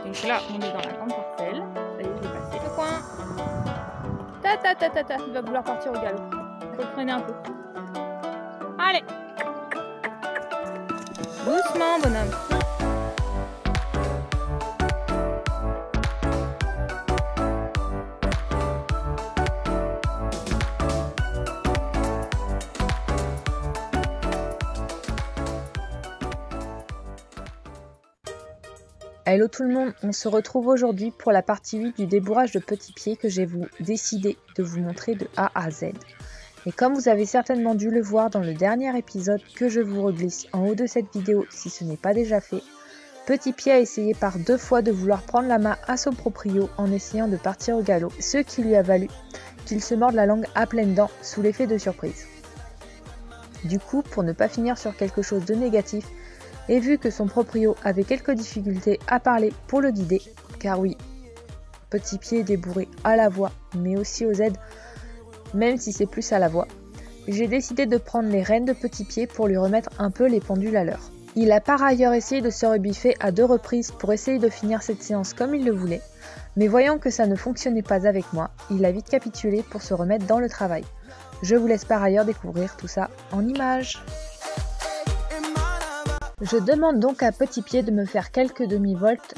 Donc là, on est dans la grande parcelle. Ça y est, j'ai passé le coin. Ta, il va vouloir partir au galop. Faut le freiner un peu. Allez. Doucement, bonhomme. Hello tout le monde, on se retrouve aujourd'hui pour la partie 8 du débourrage de petits pieds que j'ai décidé de vous montrer de A à Z. Et comme vous avez certainement dû le voir dans le dernier épisode que je vous reglisse en haut de cette vidéo si ce n'est pas déjà fait, Petit Pied a essayé par 2 fois de vouloir prendre la main à son proprio en essayant de partir au galop, ce qui lui a valu qu'il se morde la langue à pleines dents sous l'effet de surprise. Du coup, pour ne pas finir sur quelque chose de négatif, et vu que son proprio avait quelques difficultés à parler pour le guider, car oui, Petit Pied est débourré à la voix, mais aussi aux aides, même si c'est plus à la voix, j'ai décidé de prendre les rênes de Petit Pied pour lui remettre un peu les pendules à l'heure. Il a par ailleurs essayé de se rebiffer à 2 reprises pour essayer de finir cette séance comme il le voulait, mais voyant que ça ne fonctionnait pas avec moi, il a vite capitulé pour se remettre dans le travail. Je vous laisse par ailleurs découvrir tout ça en images. Je demande donc à Petit Pied de me faire quelques demi-voltes.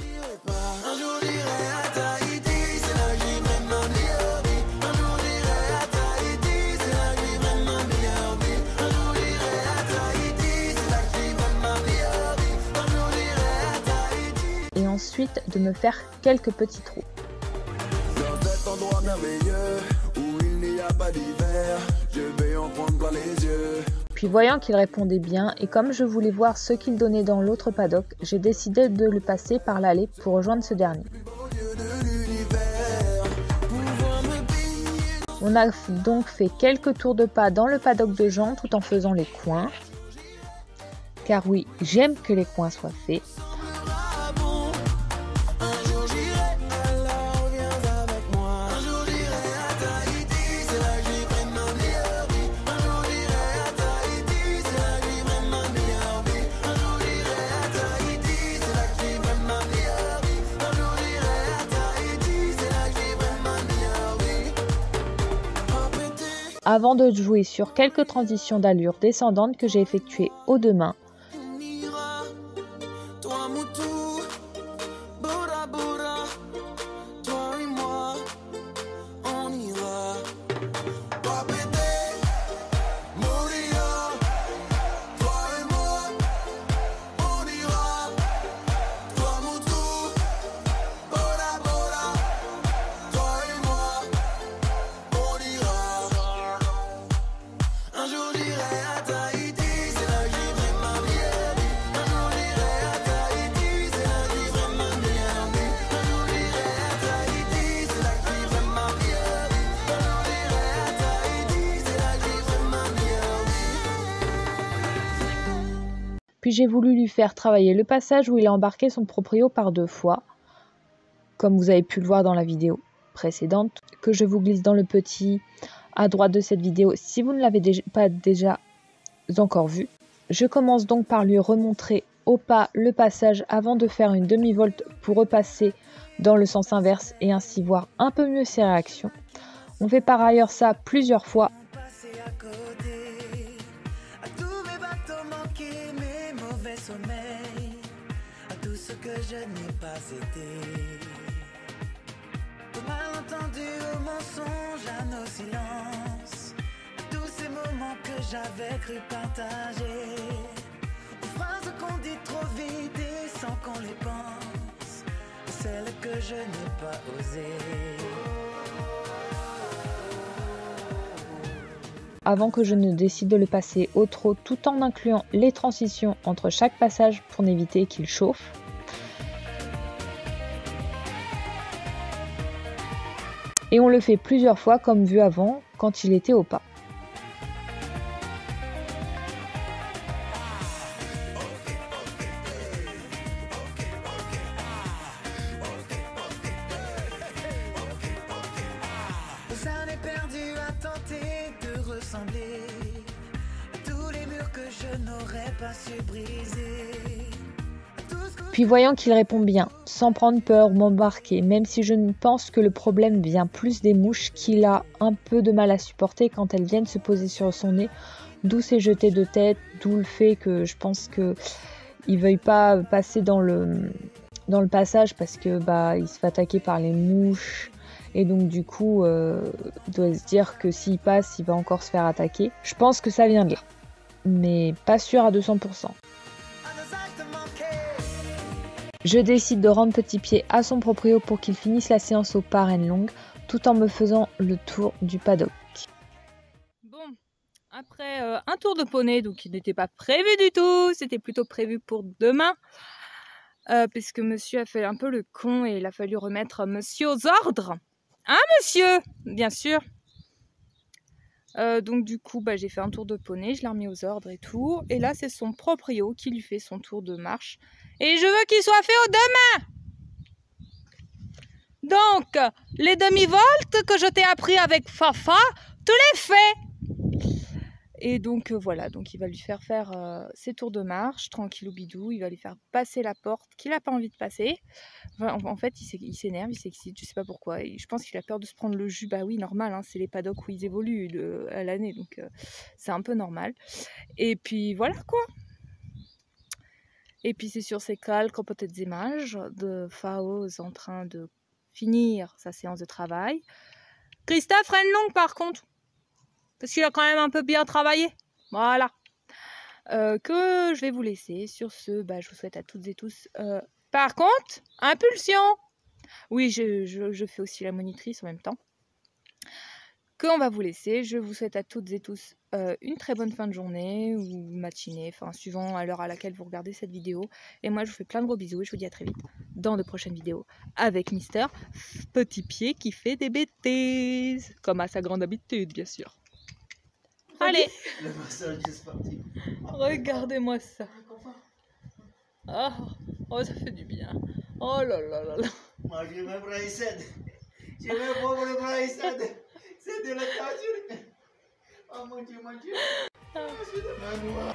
Et ensuite de me faire quelques petits trous. Dans cet endroit merveilleux où il n'y a pas d'hiver, je vais en prendre plein les yeux. Puis voyant qu'il répondait bien et comme je voulais voir ce qu'il donnait dans l'autre paddock, j'ai décidé de le passer par l'allée pour rejoindre ce dernier. On a donc fait quelques tours de pas dans le paddock de Jean tout en faisant les coins. Car oui, j'aime que les coins soient faits. Avant de jouer sur quelques transitions d'allure descendantes que j'ai effectuées aux 2 mains. Puis j'ai voulu lui faire travailler le passage où il a embarqué son proprio par 2 fois, comme vous avez pu le voir dans la vidéo précédente, que je vous glisse dans le petit à droite de cette vidéo si vous ne l'avez pas déjà encore vu. Je commence donc par lui remontrer au pas le passage avant de faire une demi-volte pour repasser dans le sens inverse et ainsi voir un peu mieux ses réactions. On fait par ailleurs ça plusieurs fois. À tout ce que je n'ai pas été, au malentendu, au mensonge, à nos silences, à tous ces moments que j'avais cru partager, aux phrases qu'on dit trop vite et sans qu'on les pense, celles que je n'ai pas osées. Avant que je ne décide de le passer au trot tout en incluant les transitions entre chaque passage pour n'éviter qu'il chauffe. Et on le fait plusieurs fois comme vu avant quand il était au pas. Puis voyant qu'il répond bien, sans prendre peur ou m'embarquer, même si je ne pense que le problème vient plus des mouches qu'il a un peu de mal à supporter quand elles viennent se poser sur son nez, d'où ces jetés de tête, d'où le fait que je pense que il veuille pas passer dans le passage parce que il se fait attaquer par les mouches et donc du coup il doit se dire que s'il passe il va encore se faire attaquer. Je pense que ça vient de là, mais pas sûr à 200%. Je décide de rendre Petit Pied à son proprio pour qu'il finisse la séance au parrain long tout en me faisant le tour du paddock. Bon, après un tour de poney, donc il n'était pas prévu du tout, c'était plutôt prévu pour demain, puisque monsieur a fait un peu le con et il a fallu remettre monsieur aux ordres. Hein monsieur? Bien sûr. Donc du coup, j'ai fait un tour de poney, je l'ai remis aux ordres et tout. Et là, c'est son proprio qui lui fait son tour de marche. Et je veux qu'il soit fait au demain. Donc, les demi-voltes que je t'ai appris avec Fafa, tu les fais. Et donc voilà, donc il va lui faire ses tours de marche, tranquille ou bidou. Il va lui faire passer la porte qu'il n'a pas envie de passer. Enfin, en fait, il s'énerve, il s'excite, je sais pas pourquoi. Et je pense qu'il a peur de se prendre le jus. Bah oui, normal, hein, c'est les paddocks où ils évoluent à l'année, donc c'est un peu normal. Et puis voilà quoi. Et puis c'est sur ces quelques petites images de Faoz en train de finir sa séance de travail. Christophe Renlong par contre, parce qu'il a quand même un peu bien travaillé. Voilà. Que je vais vous laisser. Sur ce, je vous souhaite à toutes et tous... Par contre, impulsion. Oui, je fais aussi la monitrice en même temps. Qu'on va vous laisser. Je vous souhaite à toutes et tous une très bonne fin de journée ou matinée, enfin suivant à l'heure à laquelle vous regardez cette vidéo. Et moi, je vous fais plein de gros bisous et je vous dis à très vite dans de prochaines vidéos avec Mister Petit Pied qui fait des bêtises, comme à sa grande habitude, bien sûr. Allez, le massage est parti. Regardez-moi ça. Oh, ça fait du bien. Oh là là là là. Moi, je me braïsade. Je me prends le braïsade. C'est de la torture. Oh mon Dieu, mon Dieu. Oh, c'est de ma noix.